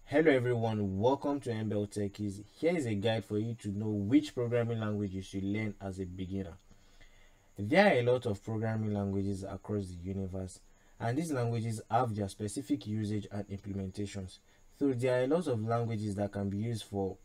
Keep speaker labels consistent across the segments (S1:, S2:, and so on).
S1: Hello everyone, welcome to Mbel-Techyz. Here is a guide for you to know which programming language you should learn as a beginner. There are a lot of programming languages across the universe, and these languages have their specific usage and implementations. So there are a lot of languages that can be used for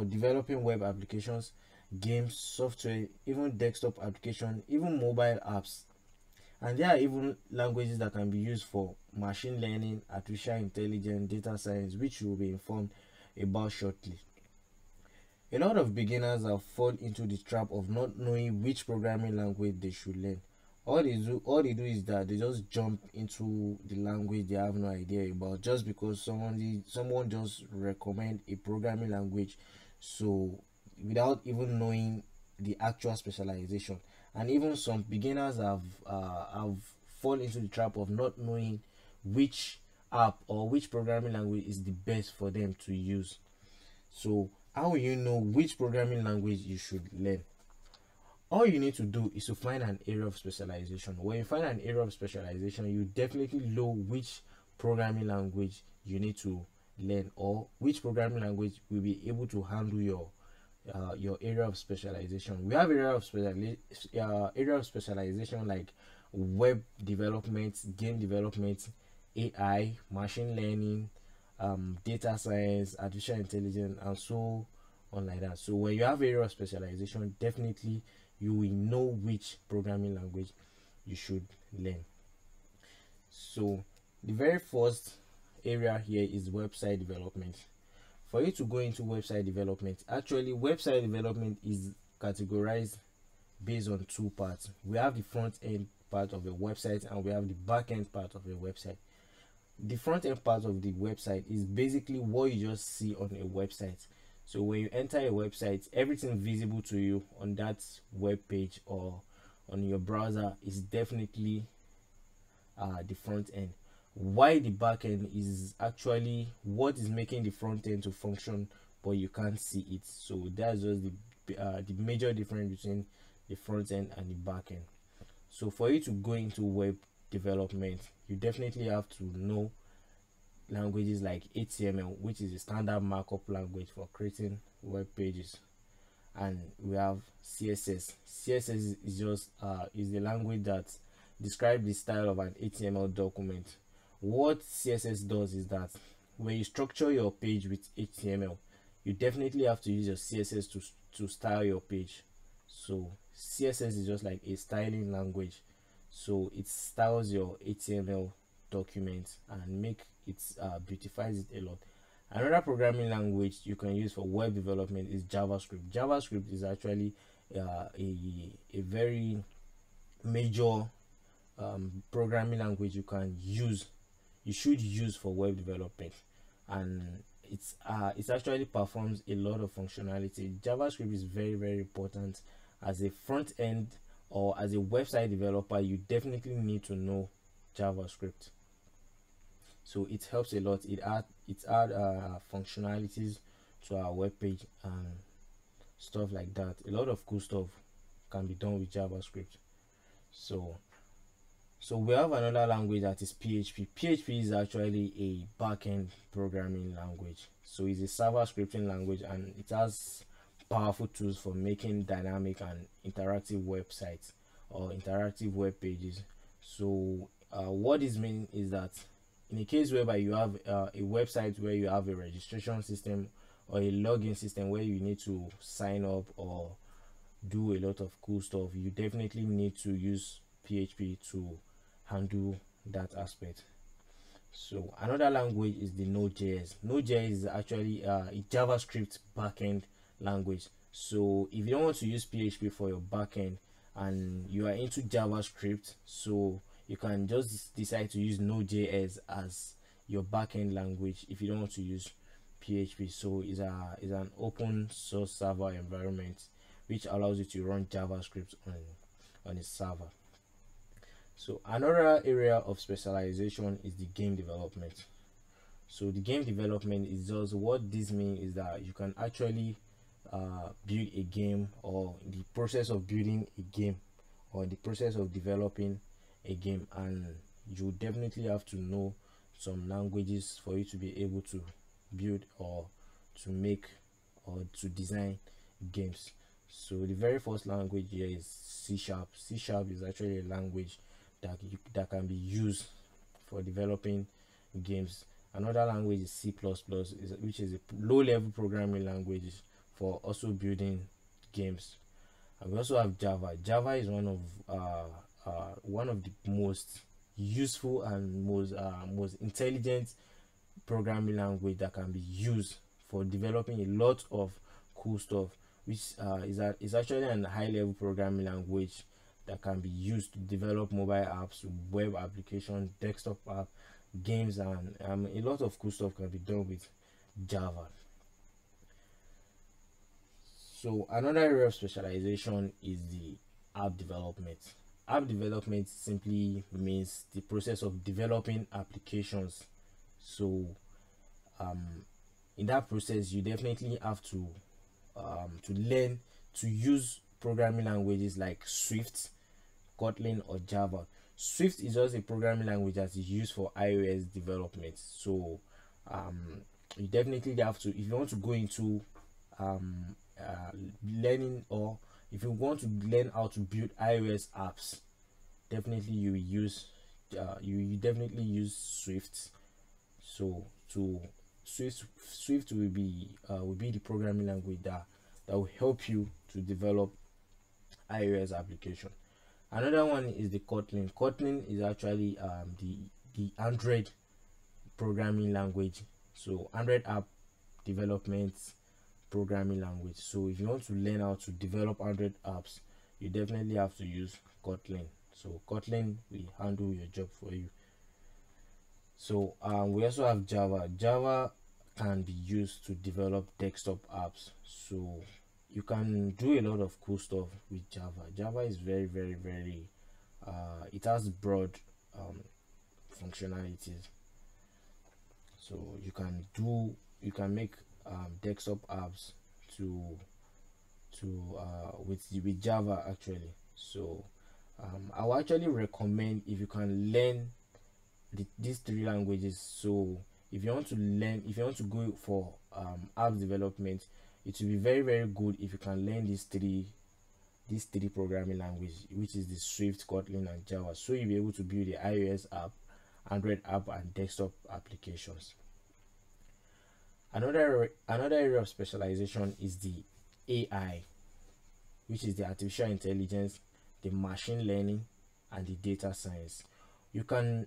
S1: developing web applications, games, software, even desktop application, even mobile apps. And there are even languages that can be used for machine learning, artificial intelligence, data science, which you will be informed about shortly. A lot of beginners have fallen into the trap of not knowing which programming language they should learn. All they do is that they just jump into the language they have no idea about just because someone just recommend a programming language, so without even knowing the actual specialization. And even some beginners have fallen into the trap of not knowing which app or which programming language is the best for them to use. So how will you know which programming language you should learn? All you need to do is to find an area of specialization. When you find an area of specialization, you definitely know which programming language you need to learn, or which programming language will be able to handle your area of specialization. We have area of specialization like web development, game development, AI, machine learning, data science, artificial intelligence, and so on like that. So when you have area of specialization, definitely you will know which programming language you should learn. So the very first area here is website development. For you to go into website development, actually website development is categorized based on two parts. We have the front end part of a website and we have the back end part of a website. The front end part of the website is basically what you just see on a website. So when you enter a website, everything visible to you on that web page or on your browser is definitely the front end. Why the back end is actually what is making the front end to function, but you can't see it. So that's just the major difference between the front end and the back end. So for you to go into web development, you definitely have to know languages like HTML, which is a standard markup language for creating web pages, and we have CSS. CSS is just is the language that describes the style of an HTML document. What CSS does is that when you structure your page with HTML, you definitely have to use your CSS to style your page. So CSS is just like a styling language, so it styles your HTML document and make it beautifies it a lot. Another programming language you can use for web development is JavaScript. JavaScript is actually a very major programming language you should use for web development, and it actually performs a lot of functionality. JavaScript is very important. As a front end or as a website developer, you definitely need to know JavaScript. So it helps a lot. It add functionalities to our web page and stuff like that. A lot of cool stuff can be done with JavaScript. So we have another language that is PHP. PHP is actually a backend programming language. So it's a server scripting language, and it has powerful tools for making dynamic and interactive websites or interactive web pages. So what this means is that in a case whereby you have a website where you have a registration system or a login system where you need to sign up or do a lot of cool stuff, you definitely need to use PHP to handle that aspect. So another language is the Node.js. Node.js is actually a JavaScript backend language. So if you don't want to use PHP for your backend and you are into JavaScript, so you can just decide to use Node.js as your backend language if you don't want to use PHP. So it's an open source server environment which allows you to run JavaScript on a server. So another area of specialization is the game development. So the game development is just what this means is that you can actually build a game, or the process of building a game, or the process of developing a game, and you definitely have to know some languages for you to be able to build or to make or to design games. So the very first language here is C sharp. C sharp is actually a language that can be used for developing games. Another language is C++, which is a low-level programming language for also building games. And we also have Java. Java is one of the most useful and most intelligent programming language that can be used for developing a lot of cool stuff, which is actually a high-level programming language that can be used to develop mobile apps, web applications, desktop app, games, and a lot of cool stuff can be done with Java. So another area of specialization is the app development. App development simply means the process of developing applications. So in that process, you definitely have to learn to use programming languages like Swift, Kotlin, or Java. Swift is just a programming language that is used for iOS development. So you definitely have to, if you want to go into learning, or if you want to learn how to build iOS apps, definitely you definitely use Swift. So Swift will be the programming language that will help you to develop iOS application. Another one is the Kotlin. Kotlin is actually the Android programming language. So Android app development programming language. So if you want to learn how to develop Android apps, you definitely have to use Kotlin. So Kotlin will handle your job for you. So we also have Java. Java can be used to develop desktop apps. So you can do a lot of cool stuff with Java. Java is very, very, very it has broad functionalities. So you can make desktop apps with Java actually. So I will actually recommend, if you can learn these three languages. So if you want to go for app development, it will be very, very good if you can learn these three programming languages, which is the Swift, Kotlin, and Java. So you'll be able to build the iOS app, Android app, and desktop applications. Another area of specialization is the AI, which is the artificial intelligence, the machine learning, and the data science. You can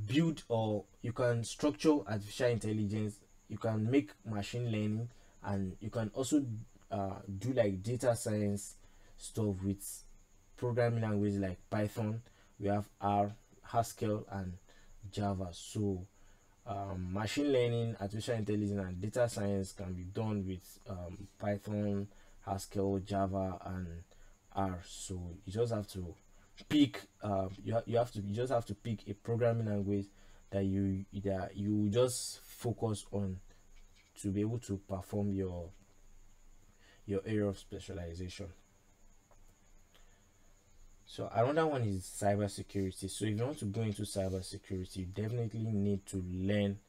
S1: build, or you can structure artificial intelligence, you can make machine learning, and you can also do like data science stuff with programming languages like Python. We have R, Haskell, and Java. So machine learning, artificial intelligence, and data science can be done with Python, Haskell, Java, and R. So you just have to pick you just have to pick a programming language that you just focus on to be able to perform your area of specialization. So another one is cybersecurity. So if you want to go into cybersecurity, you definitely need to learn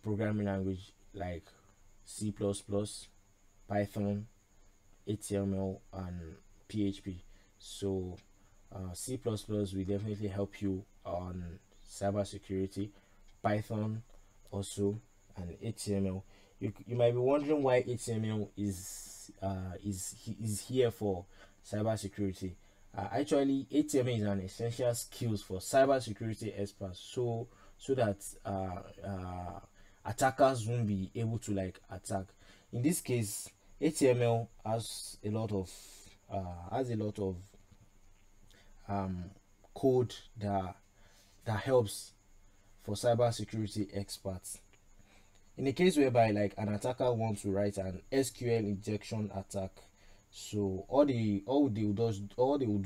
S1: programming language like C++, Python, HTML, and PHP. So C++ will definitely help you on cybersecurity, Python also, and HTML. You might be wondering why HTML is here for cybersecurity. Actually, HTML is an essential skills for cybersecurity experts, so that attackers won't be able to like attack. In this case, HTML has a lot of code that helps for cybersecurity experts. In a case whereby like an attacker wants to write an SQL injection attack, so all they will do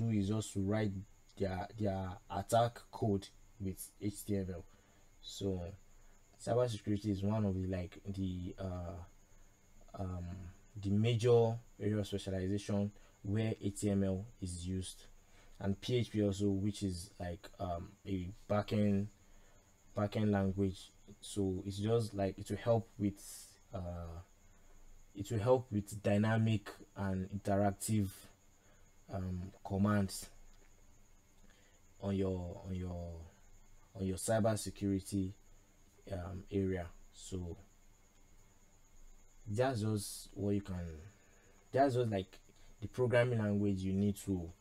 S1: is just to write their attack code with HTML. So cybersecurity is one of the major area of specialization where HTML is used. and PHP also, which is like a backend language. So it's just like it will help with dynamic and interactive commands on your cyber security area. So that's just what you can that's just like the programming language you need to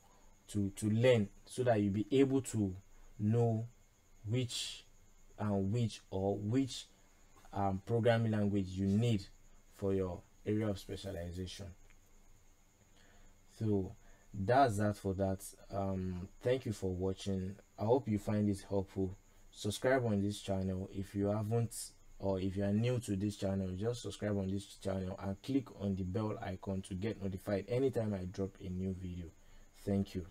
S1: learn, so that you'll be able to know which programming language you need for your area of specialization. So that's that for that. Thank you for watching. I hope you find this helpful. Subscribe on this channel if you haven't, or if you are new to this channel, just subscribe on this channel and click on the bell icon to get notified anytime I drop a new video. Thank you.